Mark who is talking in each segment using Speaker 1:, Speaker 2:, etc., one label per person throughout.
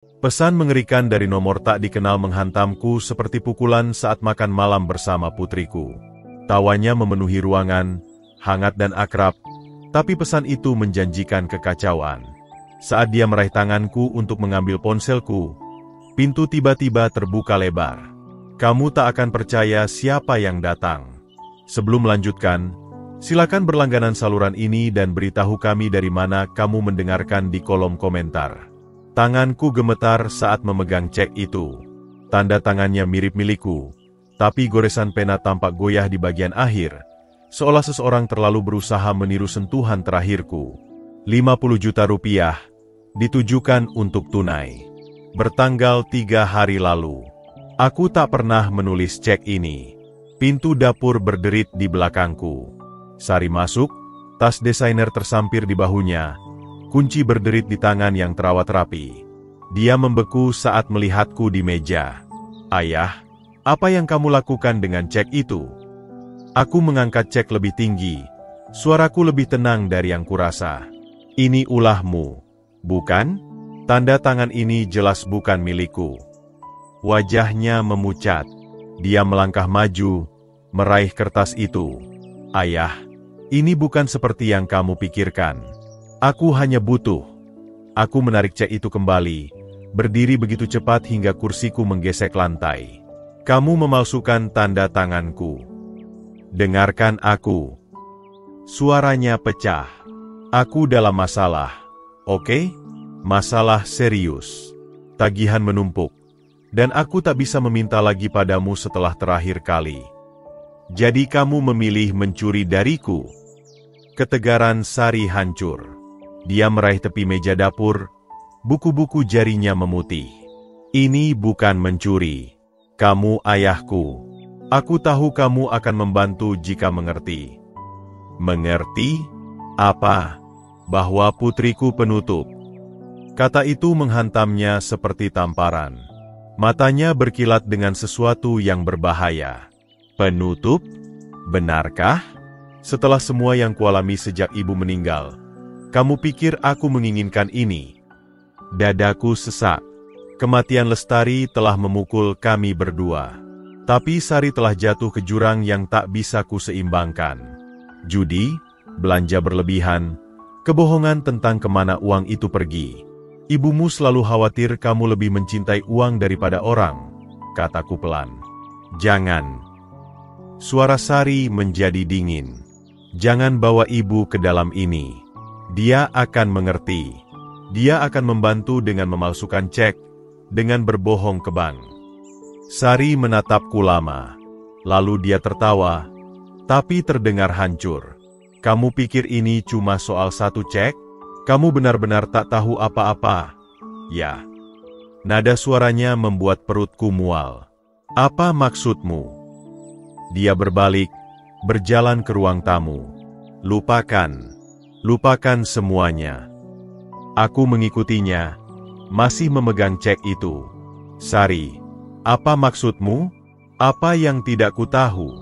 Speaker 1: Pesan mengerikan dari nomor tak dikenal menghantamku seperti pukulan saat makan malam bersama putriku. Tawanya memenuhi ruangan, hangat dan akrab, tapi pesan itu menjanjikan kekacauan. Saat dia meraih tanganku untuk mengambil ponselku, pintu tiba-tiba terbuka lebar. Kamu tak akan percaya siapa yang datang. Sebelum melanjutkan, silakan berlangganan saluran ini dan beritahu kami dari mana kamu mendengarkan di kolom komentar. Tanganku gemetar saat memegang cek itu. Tanda tangannya mirip milikku, tapi goresan pena tampak goyah di bagian akhir, seolah seseorang terlalu berusaha meniru sentuhan terakhirku. 50 juta rupiah, ditujukan untuk tunai. Bertanggal 3 hari lalu. Aku tak pernah menulis cek ini. Pintu dapur berderit di belakangku. Sari masuk, tas desainer tersampir di bahunya. Kunci berderit di tangan yang terawat rapi. Dia membeku saat melihatku di meja. Ayah, apa yang kamu lakukan dengan cek itu? Aku mengangkat cek lebih tinggi. Suaraku lebih tenang dari yang kurasa. Ini ulahmu, bukan? Tanda tangan ini jelas bukan milikku. Wajahnya memucat. Dia melangkah maju, meraih kertas itu. Ayah, ini bukan seperti yang kamu pikirkan. Aku hanya butuh. Aku menarik cek itu kembali, berdiri begitu cepat hingga kursiku menggesek lantai. Kamu memalsukan tanda tanganku. Dengarkan aku. Suaranya pecah. Aku dalam masalah. Oke? Masalah serius. Tagihan menumpuk. Dan aku tak bisa meminta lagi padamu setelah terakhir kali. Jadi kamu memilih mencuri dariku. Ketegaran Sari hancur. Dia meraih tepi meja dapur, buku-buku jarinya memutih. Ini bukan mencuri. Kamu ayahku. Aku tahu kamu akan membantu jika mengerti. Mengerti? Apa? Bahwa putriku penutup. Kata itu menghantamnya seperti tamparan. Matanya berkilat dengan sesuatu yang berbahaya. Penutup? Benarkah? Setelah semua yang kualami sejak ibu meninggal, kamu pikir aku menginginkan ini? Dadaku sesak. Kematian Lestari telah memukul kami berdua. Tapi Sari telah jatuh ke jurang yang tak bisa kuseimbangkan. Judi, belanja berlebihan, kebohongan tentang kemana uang itu pergi. Ibumu selalu khawatir kamu lebih mencintai uang daripada orang, kataku pelan. Jangan. Suara Sari menjadi dingin. Jangan bawa ibu ke dalam ini. Dia akan mengerti. Dia akan membantu dengan memalsukan cek, dengan berbohong ke bank. Sari menatapku lama. Lalu dia tertawa, tapi terdengar hancur. Kamu pikir ini cuma soal satu cek? Kamu benar-benar tak tahu apa-apa? Ya. Nada suaranya membuat perutku mual. Apa maksudmu? Dia berbalik, berjalan ke ruang tamu. Lupakan. Lupakan semuanya. Aku mengikutinya, masih memegang cek itu. Sari, apa maksudmu? Apa yang tidak kutahu?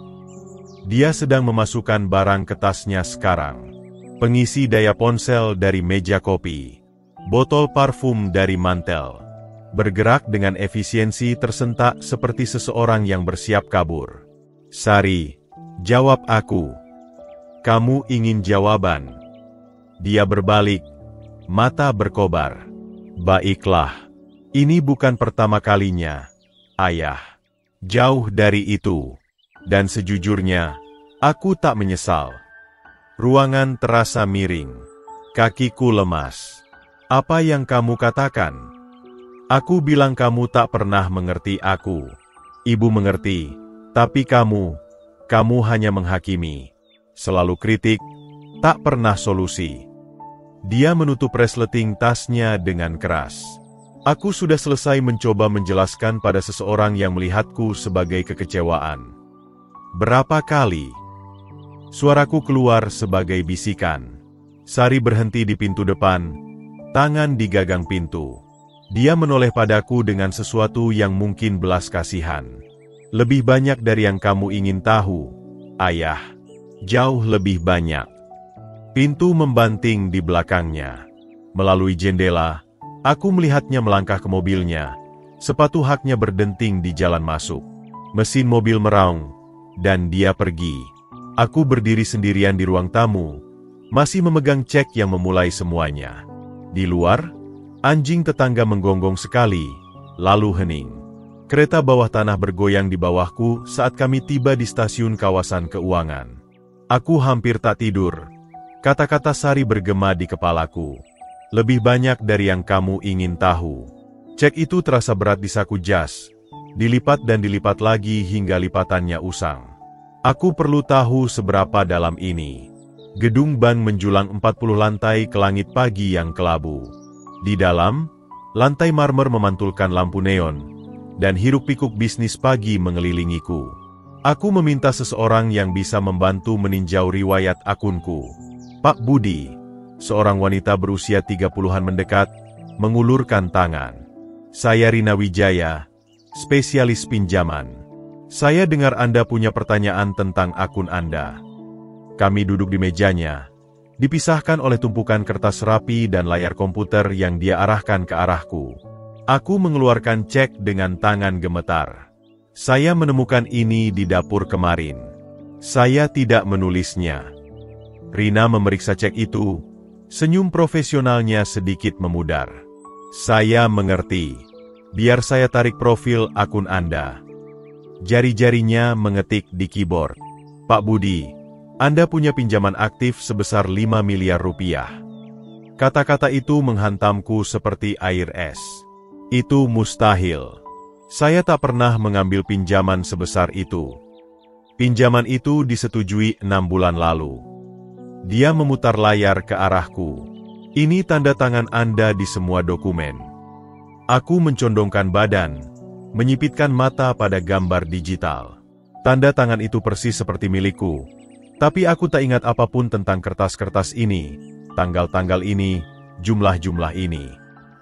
Speaker 1: Dia sedang memasukkan barang ke tasnya sekarang. Pengisi daya ponsel dari meja kopi. Botol parfum dari mantel. Bergerak dengan efisiensi tersentak seperti seseorang yang bersiap kabur. Sari, jawab aku. Kamu ingin jawaban? Dia berbalik, mata berkobar. Baiklah, ini bukan pertama kalinya, ayah. Jauh dari itu. Dan sejujurnya, aku tak menyesal. Ruangan terasa miring. Kakiku lemas. Apa yang kamu katakan? Aku bilang kamu tak pernah mengerti aku. Ibu mengerti, tapi kamu hanya menghakimi. Selalu kritik, tak pernah solusi. Dia menutup resleting tasnya dengan keras. Aku sudah selesai mencoba menjelaskan pada seseorang yang melihatku sebagai kekecewaan. Berapa kali? Suaraku keluar sebagai bisikan. Sari berhenti di pintu depan, tangan di gagang pintu. Dia menoleh padaku dengan sesuatu yang mungkin belas kasihan. Lebih banyak dari yang kamu ingin tahu, ayah. Jauh lebih banyak. Pintu membanting di belakangnya. Melalui jendela, Aku melihatnya melangkah ke mobilnya. Sepatu haknya berdenting di jalan masuk. Mesin mobil meraung, dan dia pergi. Aku berdiri sendirian di ruang tamu, masih memegang cek yang memulai semuanya. Di luar, anjing tetangga menggonggong sekali, lalu hening. Kereta bawah tanah bergoyang di bawahku saat kami tiba di stasiun kawasan keuangan. Aku hampir tak tidur. Kata-kata Sari bergema di kepalaku. Lebih banyak dari yang kamu ingin tahu. Cek itu terasa berat di saku jas. Dilipat dan dilipat lagi hingga lipatannya usang. Aku perlu tahu seberapa dalam ini. Gedung bank menjulang 40 lantai ke langit pagi yang kelabu. Di dalam, lantai marmer memantulkan lampu neon, dan hiruk-pikuk bisnis pagi mengelilingiku. Aku meminta seseorang yang bisa membantu meninjau riwayat akunku. Pak Budi, seorang wanita berusia 30-an mendekat, mengulurkan tangan. Saya Rina Wijaya, spesialis pinjaman. Saya dengar Anda punya pertanyaan tentang akun Anda. Kami duduk di mejanya, dipisahkan oleh tumpukan kertas rapi dan layar komputer yang dia arahkan ke arahku. Aku mengeluarkan cek dengan tangan gemetar. Saya menemukan ini di dapur kemarin. Saya tidak menulisnya. Rina memeriksa cek itu, senyum profesionalnya sedikit memudar. Saya mengerti. Biar saya tarik profil akun Anda. Jari-jarinya mengetik di keyboard. Pak Budi, Anda punya pinjaman aktif sebesar 5 miliar rupiah. Kata-kata itu menghantamku seperti air es. Itu mustahil. Saya tak pernah mengambil pinjaman sebesar itu. Pinjaman itu disetujui 6 bulan lalu. Dia memutar layar ke arahku. Ini tanda tangan Anda di semua dokumen. Aku mencondongkan badan, menyipitkan mata pada gambar digital. Tanda tangan itu persis seperti milikku. Tapi aku tak ingat apapun tentang kertas-kertas ini, tanggal-tanggal ini, jumlah-jumlah ini.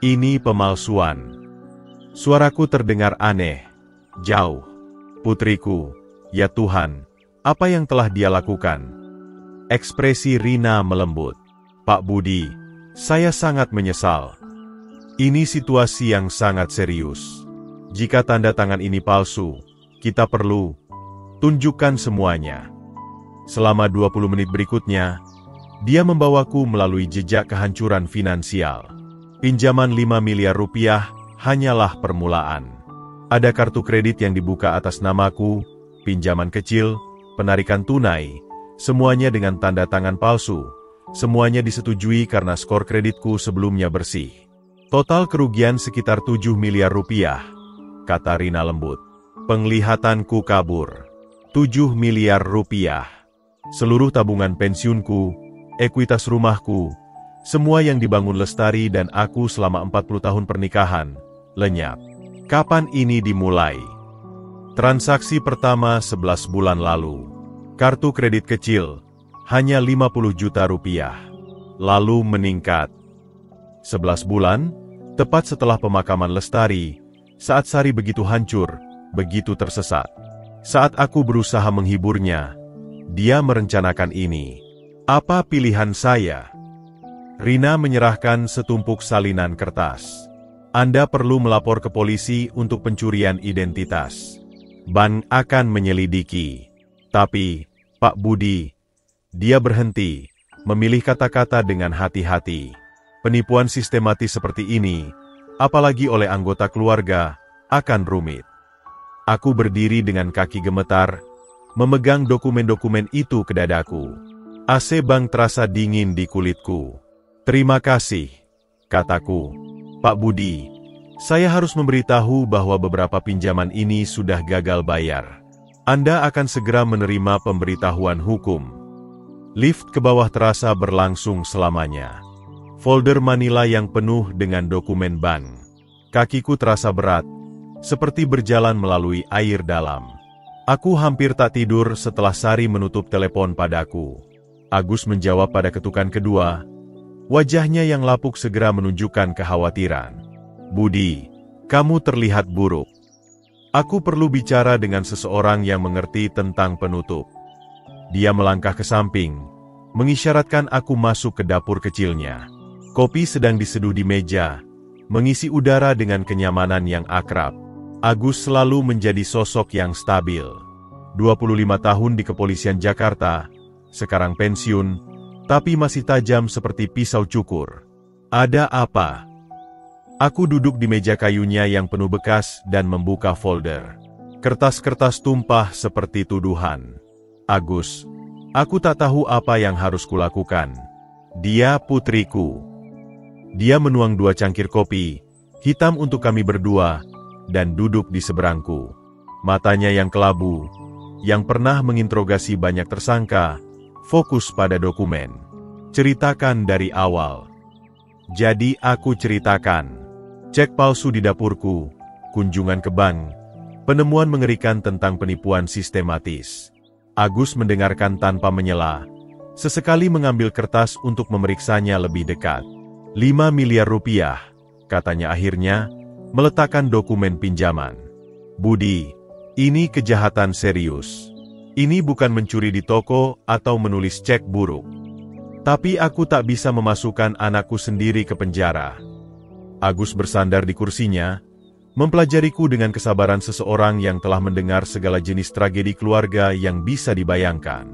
Speaker 1: Ini pemalsuan. Suaraku terdengar aneh, jauh. Putriku, ya Tuhan, apa yang telah dia lakukan? Ekspresi Rina melembut. Pak Budi, saya sangat menyesal. Ini situasi yang sangat serius. Jika tanda tangan ini palsu, kita perlu tunjukkan semuanya. Selama 20 menit berikutnya, dia membawaku melalui jejak kehancuran finansial. Pinjaman 5 miliar rupiah hanyalah permulaan. Ada kartu kredit yang dibuka atas namaku, pinjaman kecil, penarikan tunai, semuanya dengan tanda tangan palsu. Semuanya disetujui karena skor kreditku sebelumnya bersih. Total kerugian sekitar 7 miliar rupiah. Kata Rina lembut. Penglihatanku kabur. 7 miliar rupiah. Seluruh tabungan pensiunku, ekuitas rumahku, semua yang dibangun Lestari dan aku selama 40 tahun pernikahan, lenyap. Kapan ini dimulai? Transaksi pertama 11 bulan lalu. Kartu kredit kecil, hanya 50 juta rupiah. Lalu meningkat. 11 bulan, tepat setelah pemakaman Lestari, saat Sari begitu hancur, begitu tersesat. Saat aku berusaha menghiburnya, dia merencanakan ini. Apa pilihan saya? Rina menyerahkan setumpuk salinan kertas. Anda perlu melapor ke polisi untuk pencurian identitas. Ban akan menyelidiki. Tapi, Pak Budi, dia berhenti, memilih kata-kata dengan hati-hati. Penipuan sistematis seperti ini, apalagi oleh anggota keluarga, akan rumit. Aku berdiri dengan kaki gemetar, memegang dokumen-dokumen itu ke dadaku. AC bank terasa dingin di kulitku. Terima kasih, kataku. Pak Budi, saya harus memberitahu bahwa beberapa pinjaman ini sudah gagal bayar. Anda akan segera menerima pemberitahuan hukum. Lift ke bawah terasa berlangsung selamanya. Folder manila yang penuh dengan dokumen bank. Kakiku terasa berat, seperti berjalan melalui air dalam. Aku hampir tak tidur setelah Sari menutup telepon padaku. Agus menjawab pada ketukan kedua. Wajahnya yang lapuk segera menunjukkan kekhawatiran. Budi, kamu terlihat buruk. Aku perlu bicara dengan seseorang yang mengerti tentang penutup. Dia melangkah ke samping, mengisyaratkan aku masuk ke dapur kecilnya. Kopi sedang diseduh di meja, mengisi udara dengan kenyamanan yang akrab. Agus selalu menjadi sosok yang stabil. 25 tahun di kepolisian Jakarta, sekarang pensiun, tapi masih tajam seperti pisau cukur. Ada apa? Aku duduk di meja kayunya yang penuh bekas dan membuka folder. Kertas-kertas tumpah seperti tuduhan. Agus, aku tak tahu apa yang harus kulakukan. Dia putriku. Dia menuang 2 cangkir kopi, hitam untuk kami berdua, dan duduk di seberangku. Matanya yang kelabu, yang pernah menginterogasi banyak tersangka, fokus pada dokumen. Ceritakan dari awal. Jadi aku ceritakan. Cek palsu di dapurku, kunjungan ke bank, penemuan mengerikan tentang penipuan sistematis. Agus mendengarkan tanpa menyela, sesekali mengambil kertas untuk memeriksanya lebih dekat. 5 miliar rupiah, katanya akhirnya, meletakkan dokumen pinjaman. Budi, ini kejahatan serius. Ini bukan mencuri di toko atau menulis cek buruk. Tapi aku tak bisa memasukkan anakku sendiri ke penjara. Agus bersandar di kursinya, mempelajariku dengan kesabaran seseorang yang telah mendengar segala jenis tragedi keluarga yang bisa dibayangkan.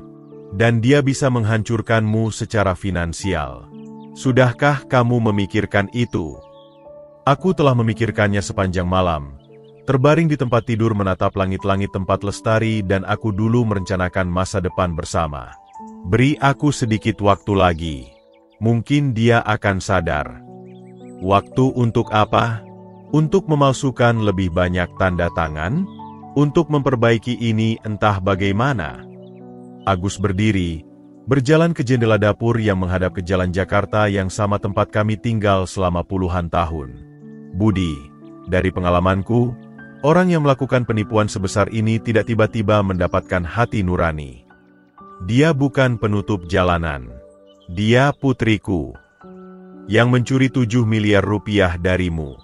Speaker 1: Dan dia bisa menghancurkanmu secara finansial. Sudahkah kamu memikirkan itu? Aku telah memikirkannya sepanjang malam, terbaring di tempat tidur menatap langit-langit tempat lestari dan aku dulu merencanakan masa depan bersama. Beri aku sedikit waktu lagi. Mungkin dia akan sadar. Waktu untuk apa? Untuk memalsukan lebih banyak tanda tangan? Untuk memperbaiki ini entah bagaimana. Agus berdiri, berjalan ke jendela dapur yang menghadap ke jalan Jakarta yang sama tempat kami tinggal selama puluhan tahun. Budi, dari pengalamanku, orang yang melakukan penipuan sebesar ini tidak tiba-tiba mendapatkan hati nurani. Dia bukan penutup jalanan. Dia putriku. Yang mencuri 7 miliar rupiah darimu.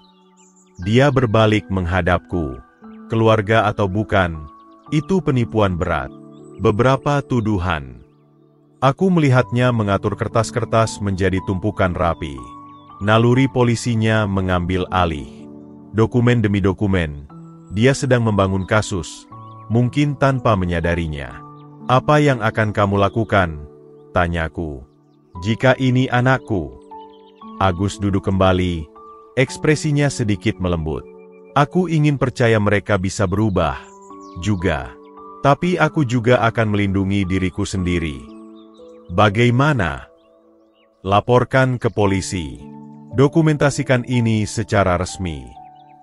Speaker 1: Dia berbalik menghadapku. Keluarga atau bukan, itu penipuan berat. Beberapa tuduhan. Aku melihatnya mengatur kertas-kertas menjadi tumpukan rapi. Naluri polisinya mengambil alih. Dokumen demi dokumen, dia sedang membangun kasus, mungkin tanpa menyadarinya. Apa yang akan kamu lakukan? Tanyaku. Jika ini anakku. Agus duduk kembali, ekspresinya sedikit melembut. Aku ingin percaya mereka bisa berubah, juga. Tapi aku juga akan melindungi diriku sendiri. Bagaimana? Laporkan ke polisi. Dokumentasikan ini secara resmi.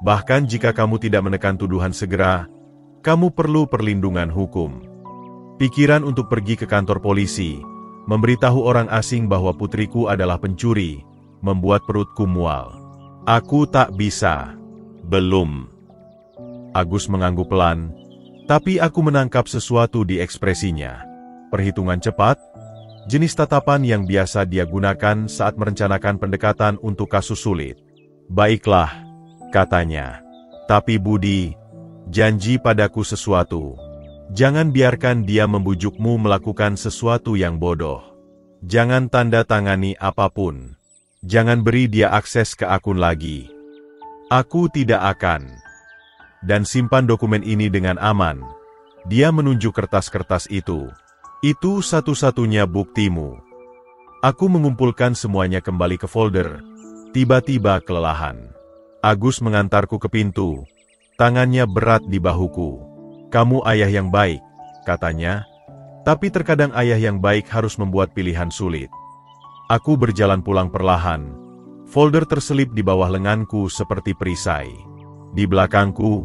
Speaker 1: Bahkan jika kamu tidak menekan tuduhan segera, kamu perlu perlindungan hukum. Pikiran untuk pergi ke kantor polisi, memberitahu orang asing bahwa putriku adalah pencuri, membuat perutku mual. Aku tak bisa. Belum. Agus mengangguk pelan, tapi aku menangkap sesuatu di ekspresinya. Perhitungan cepat, jenis tatapan yang biasa dia gunakan saat merencanakan pendekatan untuk kasus sulit. Baiklah, katanya. Tapi Budi, janji padaku sesuatu. Jangan biarkan dia membujukmu melakukan sesuatu yang bodoh. Jangan tanda tangani apapun. Jangan beri dia akses ke akun lagi. Aku tidak akan. Dan simpan dokumen ini dengan aman. Dia menunjuk kertas-kertas itu. Itu satu-satunya buktimu. Aku mengumpulkan semuanya kembali ke folder. Tiba-tiba kelelahan. Agus mengantarku ke pintu. Tangannya berat di bahuku. Kamu ayah yang baik, katanya. Tapi terkadang ayah yang baik harus membuat pilihan sulit. Aku berjalan pulang perlahan. Folder terselip di bawah lenganku seperti perisai. Di belakangku,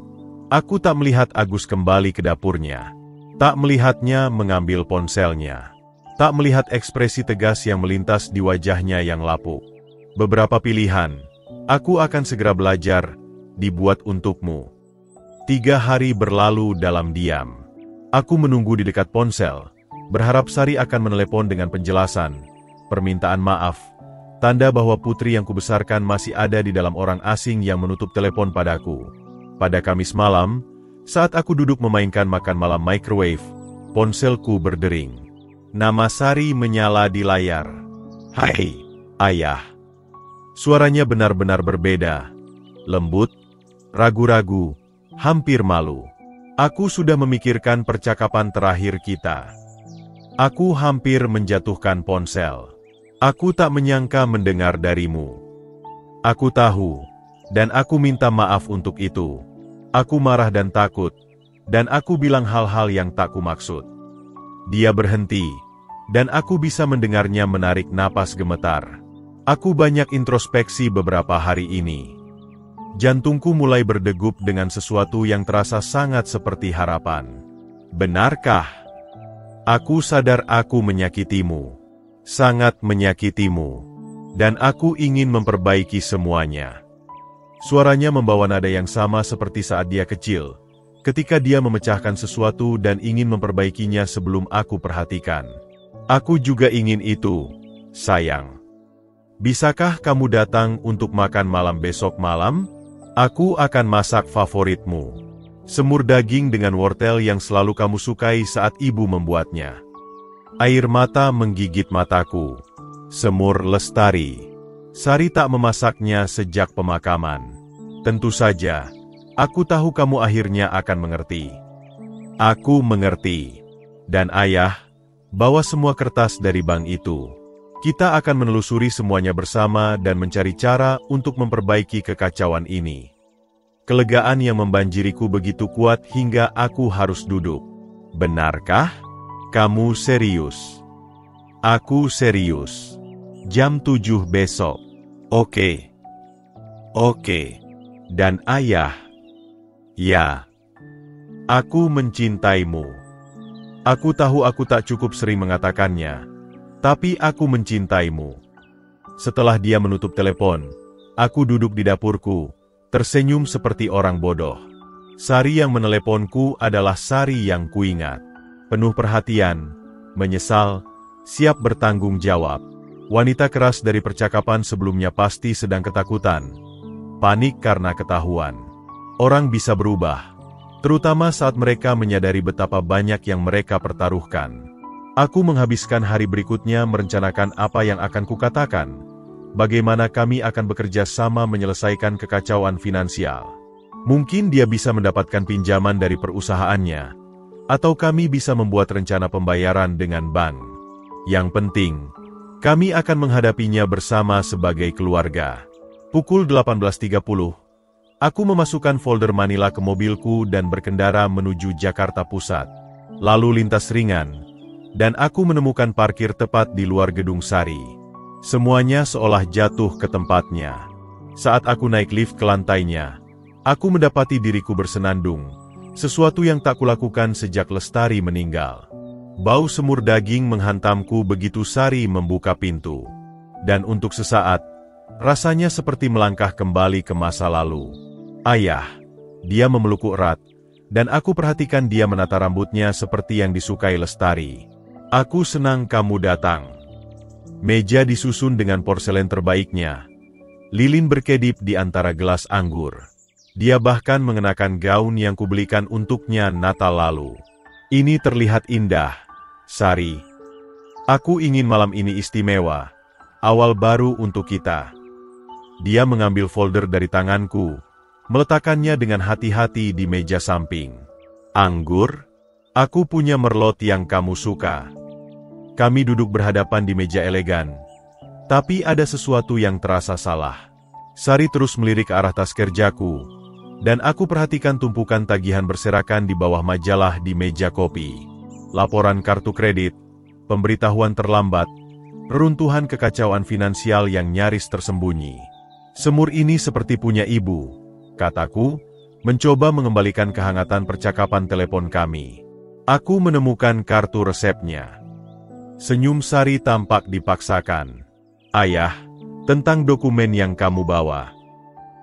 Speaker 1: aku tak melihat Agus kembali ke dapurnya. Tak melihatnya mengambil ponselnya. Tak melihat ekspresi tegas yang melintas di wajahnya yang lapuk. Beberapa pilihan, aku akan segera belajar, dibuat untukmu. 3 hari berlalu dalam diam. Aku menunggu di dekat ponsel, berharap Sari akan menelepon dengan penjelasan, permintaan maaf, tanda bahwa putri yang kubesarkan masih ada di dalam orang asing yang menutup telepon padaku. Pada Kamis malam, saat aku duduk memainkan makan malam microwave, ponselku berdering. Nama Sari menyala di layar. Hai, ayah. Suaranya benar-benar berbeda. Lembut, ragu-ragu, hampir malu. Aku sudah memikirkan percakapan terakhir kita. Aku hampir menjatuhkan ponsel. Aku tak menyangka mendengar darimu. Aku tahu, dan aku minta maaf untuk itu. Aku marah dan takut, dan aku bilang hal-hal yang tak kumaksud. Dia berhenti, dan aku bisa mendengarnya menarik napas gemetar. Aku banyak introspeksi beberapa hari ini. Jantungku mulai berdegup dengan sesuatu yang terasa sangat seperti harapan. Benarkah? Aku sadar aku menyakitimu. Sangat menyakitimu. Dan aku ingin memperbaiki semuanya. Suaranya membawa nada yang sama seperti saat dia kecil, ketika dia memecahkan sesuatu dan ingin memperbaikinya sebelum aku perhatikan. Aku juga ingin itu, sayang. Bisakah kamu datang untuk makan malam besok malam? Aku akan masak favoritmu. Semur daging dengan wortel yang selalu kamu sukai saat ibu membuatnya. Air mata menggigit mataku. Semur lestari. Sari tak memasaknya sejak pemakaman. Tentu saja, aku tahu kamu akhirnya akan mengerti. Aku mengerti. Dan ayah, bawa semua kertas dari bank itu. Kita akan menelusuri semuanya bersama dan mencari cara untuk memperbaiki kekacauan ini. Kelegaan yang membanjiriku begitu kuat hingga aku harus duduk. Benarkah? Kamu serius? Aku serius. Jam 7 besok. Oke. Oke. Dan ayah? Ya. Aku mencintaimu. Aku tahu aku tak cukup sering mengatakannya, tapi aku mencintaimu. Setelah dia menutup telepon, aku duduk di dapurku, tersenyum seperti orang bodoh. Sari yang meneleponku adalah Sari yang kuingat. Penuh perhatian, menyesal, siap bertanggung jawab. Wanita keras dari percakapan sebelumnya pasti sedang ketakutan. Panik karena ketahuan. Orang bisa berubah, terutama saat mereka menyadari betapa banyak yang mereka pertaruhkan. Aku menghabiskan hari berikutnya merencanakan apa yang akan kukatakan. Bagaimana kami akan bekerja sama menyelesaikan kekacauan finansial. Mungkin dia bisa mendapatkan pinjaman dari perusahaannya, atau kami bisa membuat rencana pembayaran dengan bank. Yang penting, kami akan menghadapinya bersama sebagai keluarga. Pukul 18.30, aku memasukkan folder Manila ke mobilku dan berkendara menuju Jakarta Pusat. Lalu lintas ringan, dan aku menemukan parkir tepat di luar gedung Sari. Semuanya seolah jatuh ke tempatnya. Saat aku naik lift ke lantainya, aku mendapati diriku bersenandung, sesuatu yang tak kulakukan sejak Lestari meninggal. Bau semur daging menghantamku begitu Sari membuka pintu. Dan untuk sesaat, rasanya seperti melangkah kembali ke masa lalu. Ayah, dia memelukku erat, dan aku perhatikan dia menata rambutnya seperti yang disukai Lestari. Aku senang kamu datang. Meja disusun dengan porselen terbaiknya. Lilin berkedip di antara gelas anggur. Dia bahkan mengenakan gaun yang kubelikan untuknya Natal lalu. Ini terlihat indah, Sari. Aku ingin malam ini istimewa, awal baru untuk kita. Dia mengambil folder dari tanganku, meletakkannya dengan hati-hati di meja samping. Anggur? Aku punya merlot yang kamu suka. Kami duduk berhadapan di meja elegan. Tapi ada sesuatu yang terasa salah. Sari terus melirik ke arah tas kerjaku, dan aku perhatikan tumpukan tagihan berserakan di bawah majalah di meja kopi. Laporan kartu kredit, pemberitahuan terlambat, reruntuhan kekacauan finansial yang nyaris tersembunyi. Semur ini seperti punya ibu, kataku, mencoba mengembalikan kehangatan percakapan telepon kami. Aku menemukan kartu resepnya. Senyum Sari tampak dipaksakan. Ayah, tentang dokumen yang kamu bawa.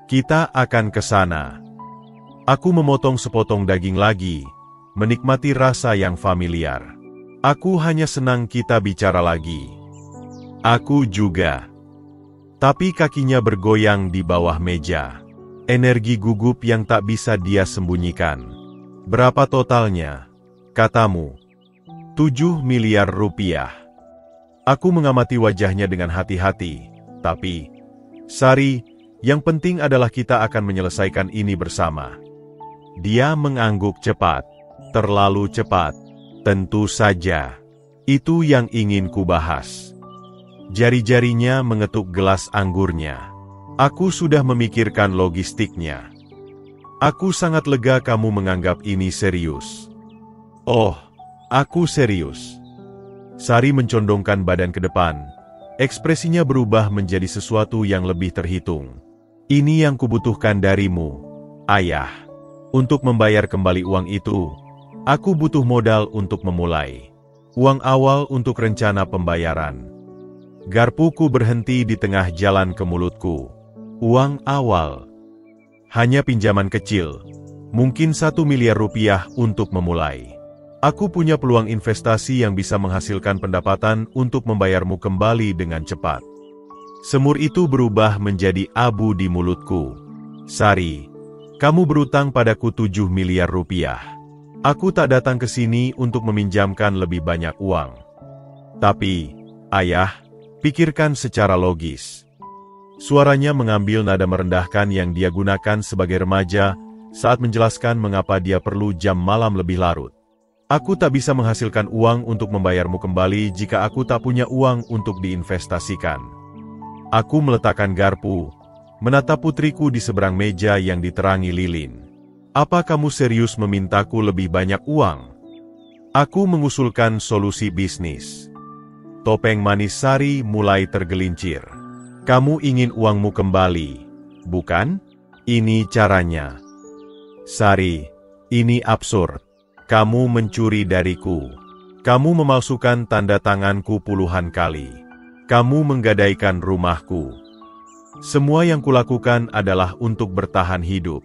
Speaker 1: Kita akan ke sana. Aku memotong sepotong daging lagi, menikmati rasa yang familiar. Aku hanya senang kita bicara lagi. Aku juga. Tapi kakinya bergoyang di bawah meja. Energi gugup yang tak bisa dia sembunyikan. Berapa totalnya? Katamu. 7 miliar rupiah. Aku mengamati wajahnya dengan hati-hati, tapi Sari, yang penting adalah kita akan menyelesaikan ini bersama. Dia mengangguk cepat. Terlalu cepat. Tentu saja. Itu yang ingin kubahas. Jari-jarinya mengetuk gelas anggurnya. Aku sudah memikirkan logistiknya. Aku sangat lega kamu menganggap ini serius. Oh, aku serius. Sari mencondongkan badan ke depan. Ekspresinya berubah menjadi sesuatu yang lebih terhitung. Ini yang kubutuhkan darimu, ayah. Untuk membayar kembali uang itu, aku butuh modal untuk memulai. Uang awal untuk rencana pembayaran. Garpuku berhenti di tengah jalan ke mulutku. Uang awal. Hanya pinjaman kecil. Mungkin 1 miliar rupiah untuk memulai. Aku punya peluang investasi yang bisa menghasilkan pendapatan untuk membayarmu kembali dengan cepat. Semur itu berubah menjadi abu di mulutku. Sari, kamu berutang padaku 7 miliar rupiah. Aku tak datang ke sini untuk meminjamkan lebih banyak uang. Tapi, ayah, pikirkan secara logis. Suaranya mengambil nada merendahkan yang dia gunakan sebagai remaja saat menjelaskan mengapa dia perlu jam malam lebih larut. Aku tak bisa menghasilkan uang untuk membayarmu kembali jika aku tak punya uang untuk diinvestasikan. Aku meletakkan garpu, menatap putriku di seberang meja yang diterangi lilin. Apa kamu serius memintaku lebih banyak uang? Aku mengusulkan solusi bisnis. Topeng manis Sari mulai tergelincir. Kamu ingin uangmu kembali, bukan? Ini caranya. Sari, ini absurd. Kamu mencuri dariku. Kamu memalsukan tanda tanganku puluhan kali. Kamu menggadaikan rumahku. Semua yang kulakukan adalah untuk bertahan hidup.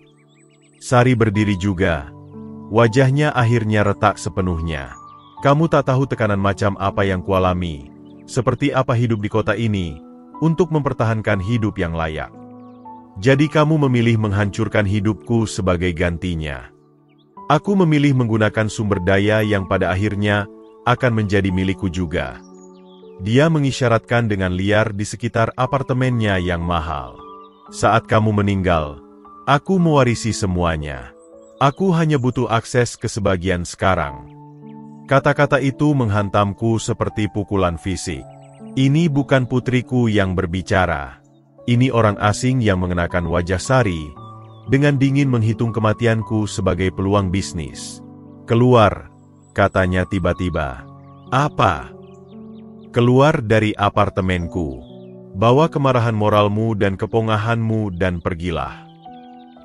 Speaker 1: Sari berdiri juga. Wajahnya akhirnya retak sepenuhnya. Kamu tak tahu tekanan macam apa yang kualami, seperti apa hidup di kota ini, untuk mempertahankan hidup yang layak. Jadi kamu memilih menghancurkan hidupku sebagai gantinya. Aku memilih menggunakan sumber daya yang pada akhirnya akan menjadi milikku juga. Dia mengisyaratkan dengan liar di sekitar apartemennya yang mahal. Saat kamu meninggal, aku mewarisi semuanya. Aku hanya butuh akses ke sebagian sekarang. Kata-kata itu menghantamku seperti pukulan fisik. Ini bukan putriku yang berbicara. Ini orang asing yang mengenakan wajah Sari, dengan dingin menghitung kematianku sebagai peluang bisnis. Keluar, katanya tiba-tiba. Apa? Keluar dari apartemenku. Bawa kemarahan moralmu dan kepongahanmu dan pergilah.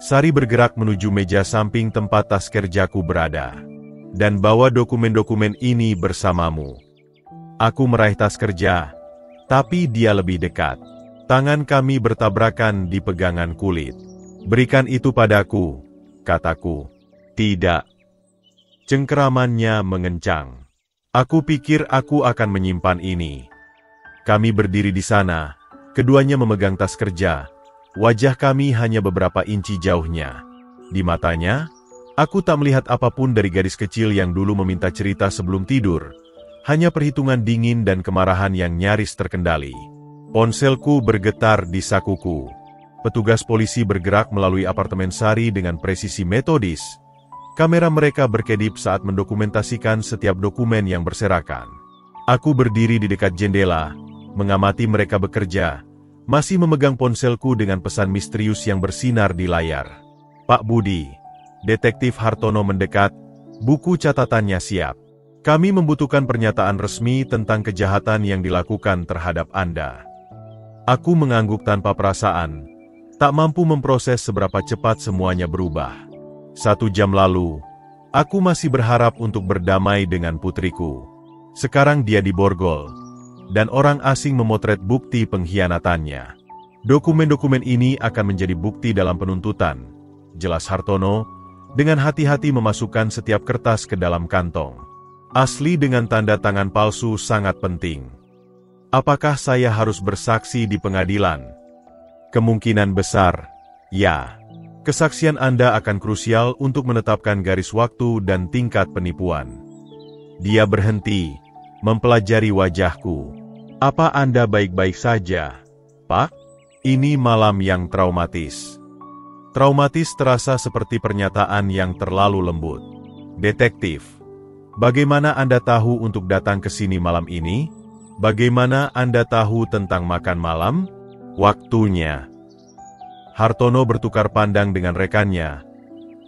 Speaker 1: Sari bergerak menuju meja samping tempat tas kerjaku berada. Dan bawa dokumen-dokumen ini bersamamu. Aku meraih tas kerja, tapi dia lebih dekat. Tangan kami bertabrakan di pegangan kulit. Berikan itu padaku, kataku. Tidak. Cengkeramannya mengencang. Aku pikir aku akan menyimpan ini. Kami berdiri di sana, keduanya memegang tas kerja. Wajah kami hanya beberapa inci jauhnya. Di matanya, aku tak melihat apapun dari gadis kecil yang dulu meminta cerita sebelum tidur. Hanya perhitungan dingin dan kemarahan yang nyaris terkendali. Ponselku bergetar di sakuku. Petugas polisi bergerak melalui apartemen Sari dengan presisi metodis. Kamera mereka berkedip saat mendokumentasikan setiap dokumen yang berserakan. Aku berdiri di dekat jendela, mengamati mereka bekerja, masih memegang ponselku dengan pesan misterius yang bersinar di layar. Pak Budi, Detektif Hartono mendekat, buku catatannya siap. Kami membutuhkan pernyataan resmi tentang kejahatan yang dilakukan terhadap Anda. Aku mengangguk tanpa perasaan. Tak mampu memproses seberapa cepat semuanya berubah. 1 jam lalu, aku masih berharap untuk berdamai dengan putriku. Sekarang dia diborgol, dan orang asing memotret bukti pengkhianatannya. Dokumen-dokumen ini akan menjadi bukti dalam penuntutan, jelas Hartono, dengan hati-hati memasukkan setiap kertas ke dalam kantong. Asli dengan tanda tangan palsu sangat penting. Apakah saya harus bersaksi di pengadilan? Kemungkinan besar, ya. Kesaksian Anda akan krusial untuk menetapkan garis waktu dan tingkat penipuan. Dia berhenti, mempelajari wajahku. Apa Anda baik-baik saja, Pak? Ini malam yang traumatis. Traumatis terasa seperti pernyataan yang terlalu lembut. Detektif, bagaimana Anda tahu untuk datang ke sini malam ini? Bagaimana Anda tahu tentang makan malam? Waktunya. Hartono bertukar pandang dengan rekannya,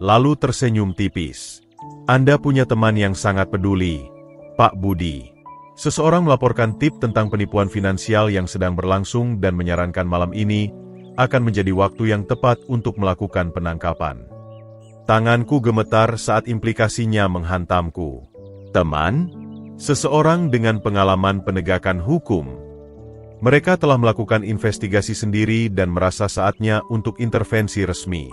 Speaker 1: lalu tersenyum tipis. Anda punya teman yang sangat peduli, Pak Budi. Seseorang melaporkan tip tentang penipuan finansial yang sedang berlangsung dan menyarankan malam ini akan menjadi waktu yang tepat untuk melakukan penangkapan. Tanganku gemetar saat implikasinya menghantamku. Teman? Seseorang dengan pengalaman penegakan hukum. Mereka telah melakukan investigasi sendiri dan merasa saatnya untuk intervensi resmi.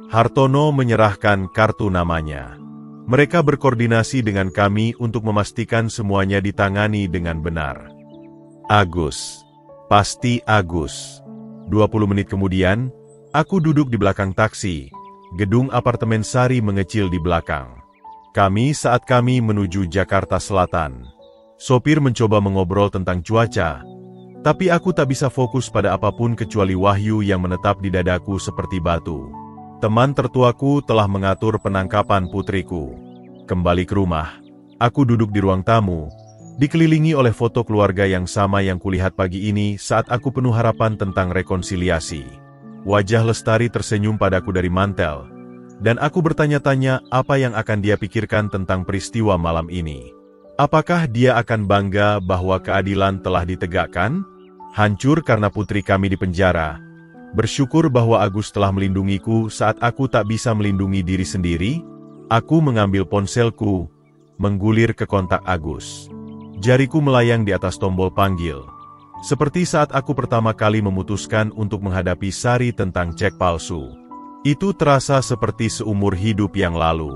Speaker 1: Hartono menyerahkan kartu namanya. Mereka berkoordinasi dengan kami untuk memastikan semuanya ditangani dengan benar. Agus. Pasti Agus. 20 menit kemudian, aku duduk di belakang taksi. Gedung apartemen Sari mengecil di belakang. Saat kami menuju Jakarta Selatan. Sopir mencoba mengobrol tentang cuaca, tapi aku tak bisa fokus pada apapun kecuali Wahyu yang menetap di dadaku seperti batu. Teman tertuaku telah mengatur penangkapan putriku. Kembali ke rumah, aku duduk di ruang tamu, dikelilingi oleh foto keluarga yang sama yang kulihat pagi ini saat aku penuh harapan tentang rekonsiliasi. Wajah Lestari tersenyum padaku dari mantel, dan aku bertanya-tanya apa yang akan dia pikirkan tentang peristiwa malam ini. Apakah dia akan bangga bahwa keadilan telah ditegakkan? Hancur karena putri kami di penjara. Bersyukur bahwa Agus telah melindungiku saat aku tak bisa melindungi diri sendiri. Aku mengambil ponselku, menggulir ke kontak Agus. Jariku melayang di atas tombol panggil. Seperti saat aku pertama kali memutuskan untuk menghadapi Sari tentang cek palsu. Itu terasa seperti seumur hidup yang lalu.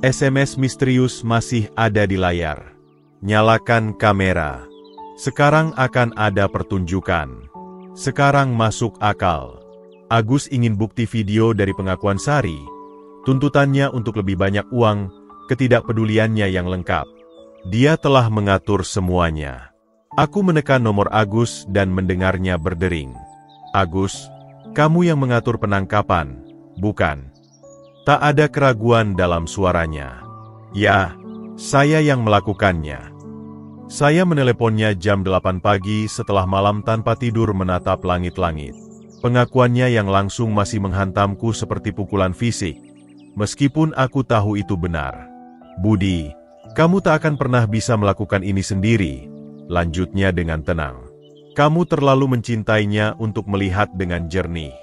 Speaker 1: SMS misterius masih ada di layar. Nyalakan kamera. Sekarang akan ada pertunjukan. Sekarang masuk akal. Agus ingin bukti video dari pengakuan Sari. Tuntutannya untuk lebih banyak uang, ketidakpeduliannya yang lengkap. Dia telah mengatur semuanya. Aku menekan nomor Agus dan mendengarnya berdering. Agus, kamu yang mengatur penangkapan, bukan? Tak ada keraguan dalam suaranya. Ya, saya yang melakukannya. Saya meneleponnya jam 8 pagi setelah malam tanpa tidur menatap langit-langit. Pengakuannya yang langsung masih menghantamku seperti pukulan fisik. Meskipun aku tahu itu benar. Budi, kamu tak akan pernah bisa melakukan ini sendiri, lanjutnya dengan tenang. Kamu terlalu mencintainya untuk melihat dengan jernih.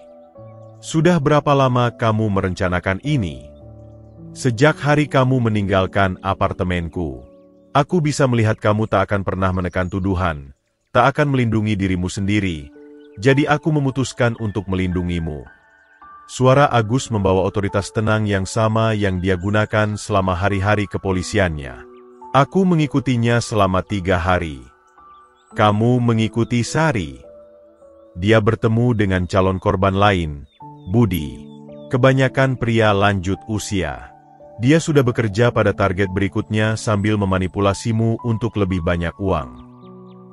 Speaker 1: Sudah berapa lama kamu merencanakan ini? Sejak hari kamu meninggalkan apartemenku. Aku bisa melihat kamu tak akan pernah menekan tuduhan, tak akan melindungi dirimu sendiri, jadi aku memutuskan untuk melindungimu. Suara Agus membawa otoritas tenang yang sama yang dia gunakan selama hari-hari kepolisiannya. Aku mengikutinya selama 3 hari. Kamu mengikuti Sari. Dia bertemu dengan calon korban lain, Budi. Kebanyakan pria lanjut usia. Dia sudah bekerja pada target berikutnya sambil memanipulasimu untuk lebih banyak uang.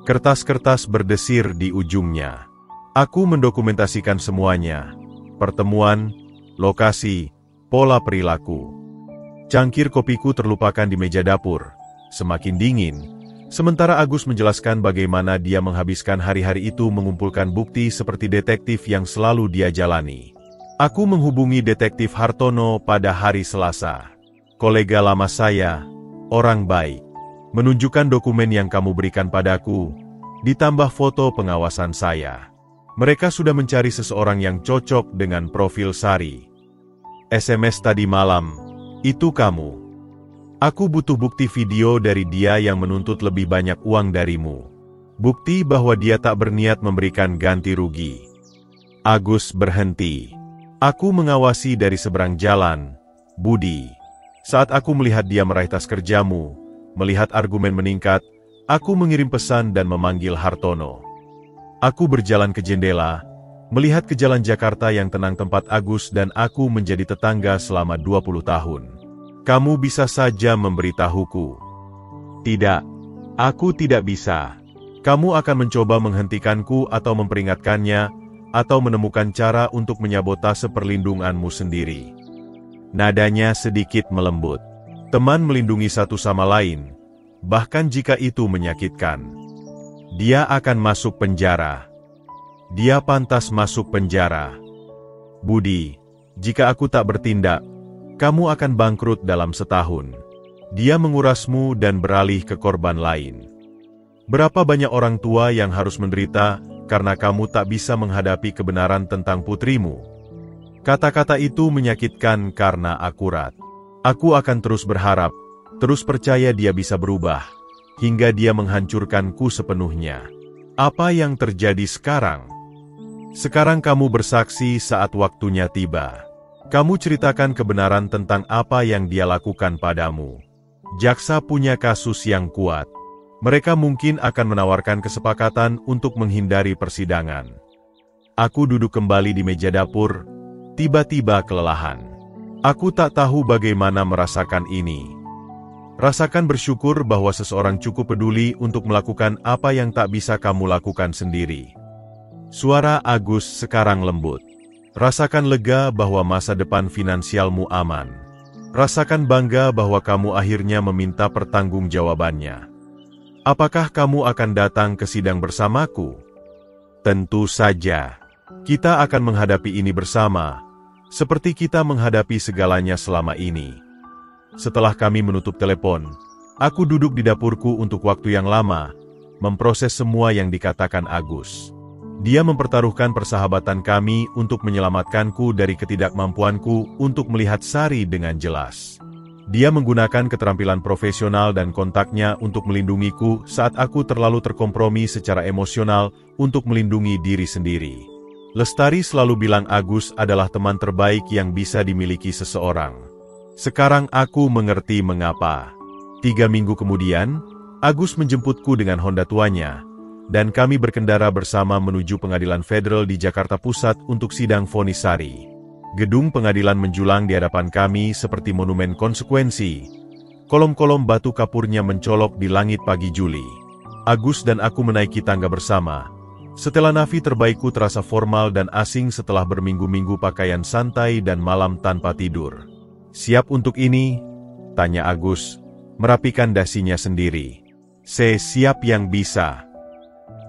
Speaker 1: Kertas-kertas berdesir di ujungnya. Aku mendokumentasikan semuanya. Pertemuan, lokasi, pola perilaku. Cangkir kopiku terlupakan di meja dapur. Semakin dingin. Sementara Agus menjelaskan bagaimana dia menghabiskan hari-hari itu mengumpulkan bukti seperti detektif yang selalu dia jalani. Aku menghubungi detektif Hartono pada hari Selasa. Kolega lama saya, orang baik. Menunjukkan dokumen yang kamu berikan padaku, ditambah foto pengawasan saya. Mereka sudah mencari seseorang yang cocok dengan profil Sari. SMS tadi malam, itu kamu. Aku butuh bukti video dari dia yang menuntut lebih banyak uang darimu. Bukti bahwa dia tak berniat memberikan ganti rugi. Agus berhenti. Aku mengawasi dari seberang jalan, Budi. Saat aku melihat dia meraih tas kerjamu, melihat argumen meningkat, aku mengirim pesan dan memanggil Hartono. Aku berjalan ke jendela, melihat ke jalan Jakarta yang tenang tempat Agus dan aku menjadi tetangga selama 20 tahun. Kamu bisa saja memberitahuku. Tidak, aku tidak bisa. Kamu akan mencoba menghentikanku atau memperingatkannya, atau menemukan cara untuk menyabotase perlindunganmu sendiri. Nadanya sedikit melembut. Teman melindungi satu sama lain, bahkan jika itu menyakitkan. Dia akan masuk penjara. Dia pantas masuk penjara. Budi, jika aku tak bertindak, kamu akan bangkrut dalam setahun. Dia mengurasmu dan beralih ke korban lain. Berapa banyak orang tua yang harus menderita karena kamu tak bisa menghadapi kebenaran tentang putrimu? Kata-kata itu menyakitkan karena akurat. Aku akan terus berharap, terus percaya dia bisa berubah, hingga dia menghancurkanku sepenuhnya. Apa yang terjadi sekarang? Sekarang kamu bersaksi saat waktunya tiba. Kamu ceritakan kebenaran tentang apa yang dia lakukan padamu. Jaksa punya kasus yang kuat. Mereka mungkin akan menawarkan kesepakatan untuk menghindari persidangan. Aku duduk kembali di meja dapur, tiba-tiba kelelahan. Aku tak tahu bagaimana merasakan ini. Rasakan bersyukur bahwa seseorang cukup peduli untuk melakukan apa yang tak bisa kamu lakukan sendiri. Suara Agus sekarang lembut. Rasakan lega bahwa masa depan finansialmu aman. Rasakan bangga bahwa kamu akhirnya meminta pertanggungjawabannya. Apakah kamu akan datang ke sidang bersamaku? Tentu saja. Kita akan menghadapi ini bersama, seperti kita menghadapi segalanya selama ini. Setelah kami menutup telepon, aku duduk di dapurku untuk waktu yang lama, memproses semua yang dikatakan Agus. Dia mempertaruhkan persahabatan kami untuk menyelamatkanku dari ketidakmampuanku untuk melihat Sari dengan jelas. Dia menggunakan keterampilan profesional dan kontaknya untuk melindungiku saat aku terlalu terkompromi secara emosional untuk melindungi diri sendiri. Lestari selalu bilang Agus adalah teman terbaik yang bisa dimiliki seseorang. Sekarang aku mengerti mengapa. 3 minggu kemudian, Agus menjemputku dengan Honda tuanya, dan kami berkendara bersama menuju pengadilan federal di Jakarta Pusat untuk sidang vonis Sari. Gedung pengadilan menjulang di hadapan kami seperti monumen konsekuensi. Kolom-kolom batu kapurnya mencolok di langit pagi Juli. Agus dan aku menaiki tangga bersama. Setelah nafi terbaikku terasa formal dan asing setelah berminggu-minggu pakaian santai dan malam tanpa tidur. Siap untuk ini? Tanya Agus, merapikan dasinya sendiri. Siap yang bisa.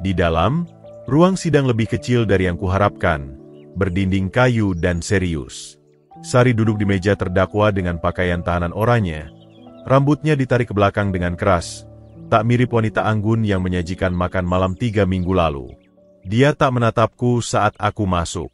Speaker 1: Di dalam, ruang sidang lebih kecil dari yang kuharapkan, berdinding kayu dan serius. Sari duduk di meja terdakwa dengan pakaian tahanan oranye. Rambutnya ditarik ke belakang dengan keras, tak mirip wanita anggun yang menyajikan makan malam 3 minggu lalu. Dia tak menatapku saat aku masuk.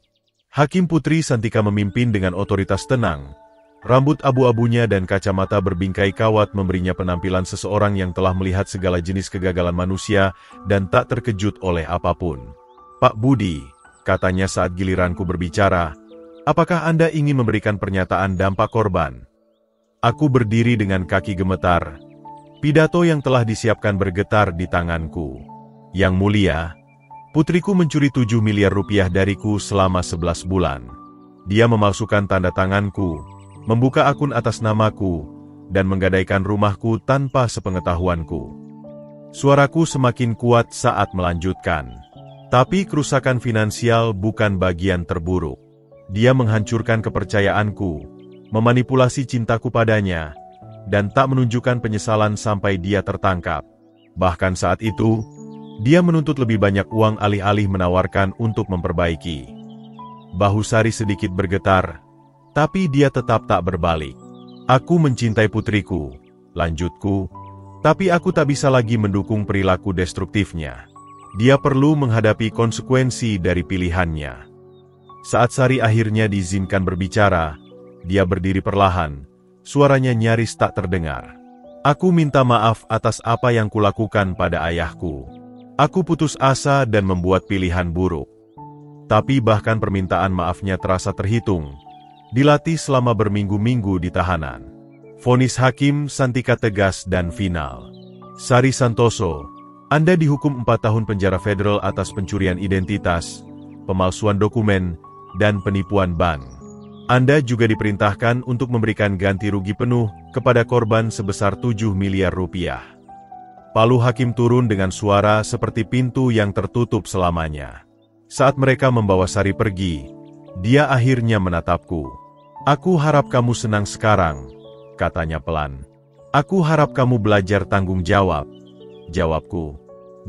Speaker 1: Hakim Putri Santika memimpin dengan otoritas tenang. Rambut abu-abunya dan kacamata berbingkai kawat memberinya penampilan seseorang yang telah melihat segala jenis kegagalan manusia dan tak terkejut oleh apapun. Pak Budi, katanya saat giliranku berbicara, apakah Anda ingin memberikan pernyataan dampak korban? Aku berdiri dengan kaki gemetar. Pidato yang telah disiapkan bergetar di tanganku. Yang mulia, putriku mencuri 7 miliar rupiah dariku selama 11 bulan. Dia memalsukan tanda tanganku, membuka akun atas namaku, dan menggadaikan rumahku tanpa sepengetahuanku. Suaraku semakin kuat saat melanjutkan. Tapi kerusakan finansial bukan bagian terburuk. Dia menghancurkan kepercayaanku, memanipulasi cintaku padanya, dan tak menunjukkan penyesalan sampai dia tertangkap. Bahkan saat itu, dia menuntut lebih banyak uang alih-alih menawarkan untuk memperbaiki. Bahu Sari sedikit bergetar, tapi dia tetap tak berbalik. Aku mencintai putriku, lanjutku, tapi aku tak bisa lagi mendukung perilaku destruktifnya. Dia perlu menghadapi konsekuensi dari pilihannya. Saat Sari akhirnya diizinkan berbicara, dia berdiri perlahan, suaranya nyaris tak terdengar. Aku minta maaf atas apa yang kulakukan pada ayahku. Aku putus asa dan membuat pilihan buruk. Tapi bahkan permintaan maafnya terasa terhitung. Dilatih selama berminggu-minggu di tahanan. Vonis Hakim Santika tegas dan final. Sari Santoso, Anda dihukum 4 tahun penjara federal atas pencurian identitas, pemalsuan dokumen, dan penipuan bank. Anda juga diperintahkan untuk memberikan ganti rugi penuh kepada korban sebesar 7 miliar rupiah. Palu hakim turun dengan suara seperti pintu yang tertutup selamanya. Saat mereka membawa Sari pergi, dia akhirnya menatapku. "Aku harap kamu senang sekarang," katanya pelan. "Aku harap kamu belajar tanggung jawab," jawabku.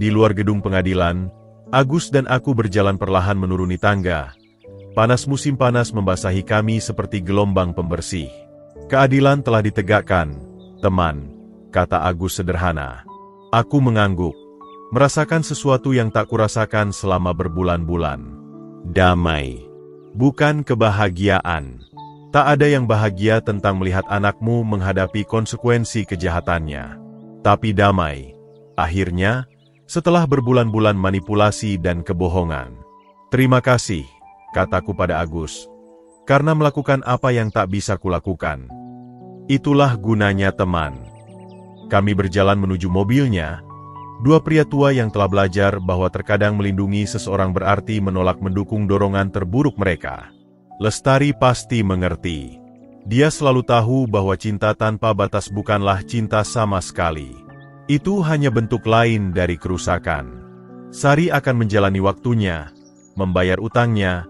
Speaker 1: Di luar gedung pengadilan, Agus dan aku berjalan perlahan menuruni tangga. Panas musim panas membasahi kami seperti gelombang pembersih. "Keadilan telah ditegakkan, teman," kata Agus sederhana. Aku mengangguk, merasakan sesuatu yang tak kurasakan selama berbulan-bulan. Damai, bukan kebahagiaan. Tak ada yang bahagia tentang melihat anakmu menghadapi konsekuensi kejahatannya. Tapi damai, akhirnya, setelah berbulan-bulan manipulasi dan kebohongan. "Terima kasih," kataku pada Agus, "karena melakukan apa yang tak bisa kulakukan. Itulah gunanya teman." Kami berjalan menuju mobilnya. Dua pria tua yang telah belajar bahwa terkadang melindungi seseorang berarti menolak mendukung dorongan terburuk mereka. Lestari pasti mengerti. Dia selalu tahu bahwa cinta tanpa batas bukanlah cinta sama sekali. Itu hanya bentuk lain dari kerusakan. Sari akan menjalani waktunya, membayar utangnya,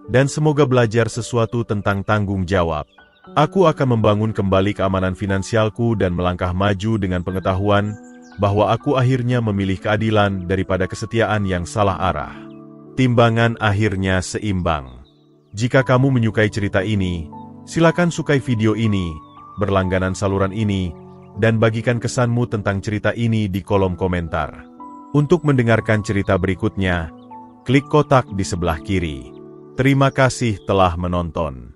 Speaker 1: dan semoga belajar sesuatu tentang tanggung jawab. Aku akan membangun kembali keamanan finansialku dan melangkah maju dengan pengetahuan bahwa aku akhirnya memilih keadilan daripada kesetiaan yang salah arah. Timbangan akhirnya seimbang. Jika kamu menyukai cerita ini, silakan sukai video ini, berlangganan saluran ini, dan bagikan kesanmu tentang cerita ini di kolom komentar. Untuk mendengarkan cerita berikutnya, klik kotak di sebelah kiri. Terima kasih telah menonton.